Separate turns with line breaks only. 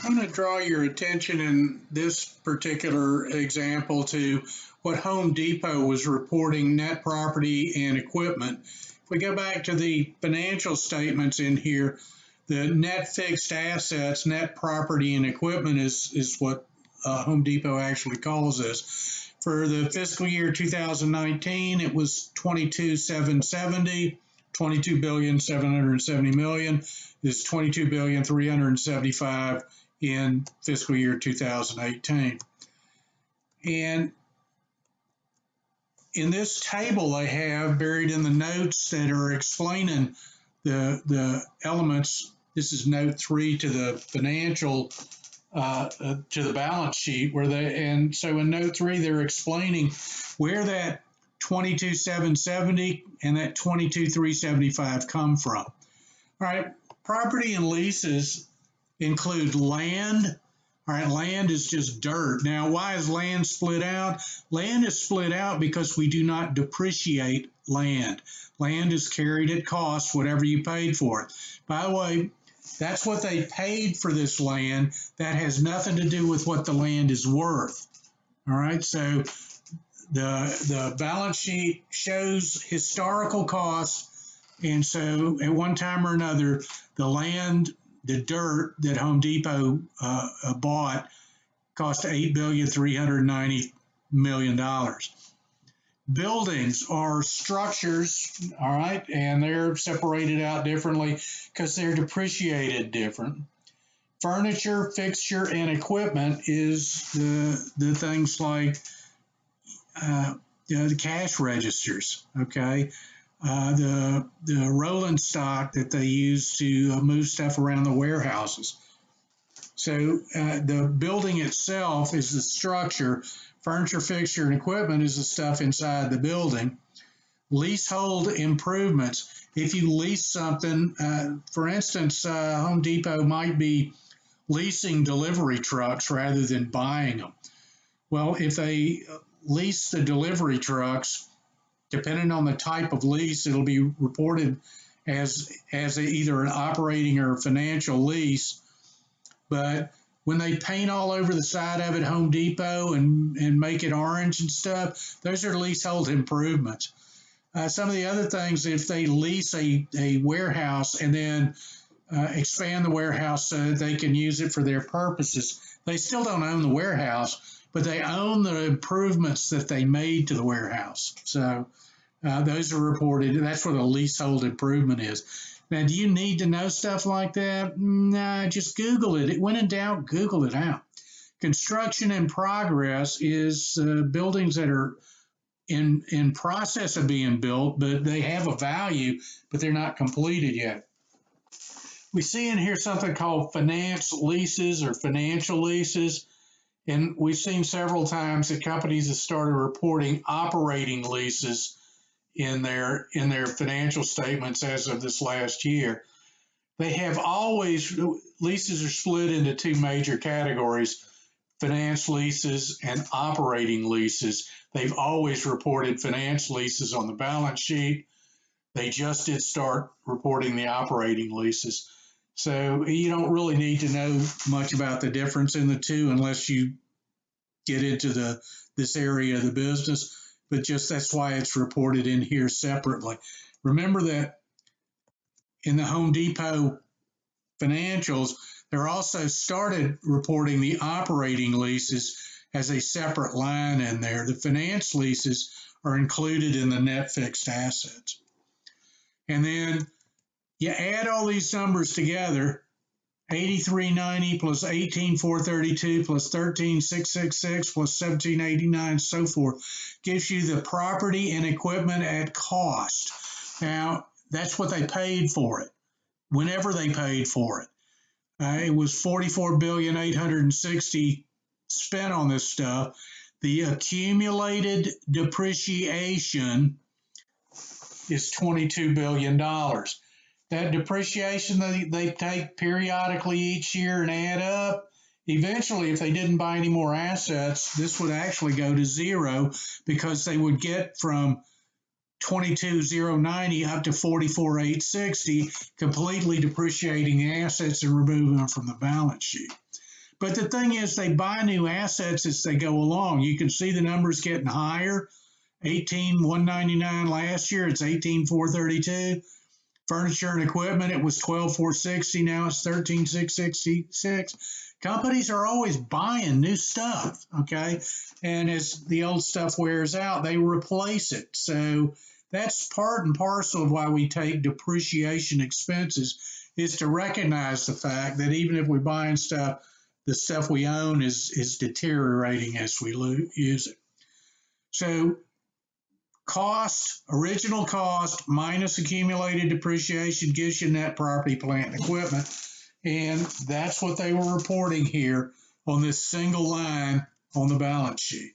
I'm going to draw your attention in this particular example to what Home Depot was reporting net property and equipment. If we go back to the financial statements in here, the net fixed assets, net property and equipment is what Home Depot actually calls this. For the fiscal year 2019, it was 22,770. 22,770,000,000 is 22,375 in fiscal year 2018. And in this table I have buried in the notes that are explaining the elements. This is note 3 to the financial to the balance sheet and so in note 3 they're explaining where that 22,770 and that 22,375 come from. All right, property and leases include land. All right, land is just dirt. Now, why is land split out? Land is split out because we do not depreciate land. Land is carried at cost, whatever you paid for it. By the way, that's what they paid for this land. That has nothing to do with what the land is worth. All right, so the balance sheet shows historical costs, and so at one time or another, the land, the dirt that Home Depot bought cost $8,390,000,000. Buildings are structures, all right, and they're separated out differently because they're depreciated different. Furniture, fixture, and equipment is the things like the cash registers, okay? The rolling stock that they use to move stuff around the warehouses. So the building itself is the structure. Furniture, fixture, and equipment is the stuff inside the building. Leasehold improvements. If you lease something, for instance, Home Depot might be leasing delivery trucks rather than buying them. Well, if they lease the delivery trucks, depending on the type of lease, it'll be reported as either an operating or financial lease. But when they paint all over the side of it, Home Depot, and make it orange and stuff, those are leasehold improvements. Some of the other things, if they lease a warehouse and then expand the warehouse so that they can use it for their purposes, they still don't own the warehouse, but they own the improvements that they made to the warehouse. So those are reported. That's what a leasehold improvement is. Now, do you need to know stuff like that? Nah, just Google it. When in doubt, Google it out. Construction in progress is buildings that are in process of being built, but they have a value, but they're not completed yet. We see in here something called finance leases or financial leases. And we've seen several times that companies have started reporting operating leases in their financial statements as of this last year. They have always, leases are split into two major categories, finance leases and operating leases. They've always reported finance leases on the balance sheet. They just did start reporting the operating leases. So you don't really need to know much about the difference in the two unless you get into this area of the business, but just that's why it's reported in here separately. Remember that in the Home Depot financials, they're also started reporting the operating leases as a separate line in there. The finance leases are included in the net fixed assets. And then you add all these numbers together, 8390 plus 18432 plus 13666 plus 1789, so forth, gives you the property and equipment at cost. Now, that's what they paid for it, whenever they paid for it. It was $44,860,000,000 spent on this stuff. The accumulated depreciation is $22 billion. That depreciation they take periodically each year and add up, eventually, if they didn't buy any more assets, this would actually go to zero because they would get from 22,090 up to 44,860, completely depreciating assets and removing them from the balance sheet. But the thing is, they buy new assets as they go along. You can see the numbers getting higher. 18,199 last year, it's 18,432. Furniture and equipment, it was 12,460. Now it's 13,666. Companies are always buying new stuff, okay? And as the old stuff wears out, they replace it. So that's part and parcel of why we take depreciation expenses, is to recognize the fact that even if we're buying stuff, the stuff we own is deteriorating as we use it. So cost, original cost minus accumulated depreciation gives you net property, plant, and equipment. And that's what they were reporting here on this single line on the balance sheet.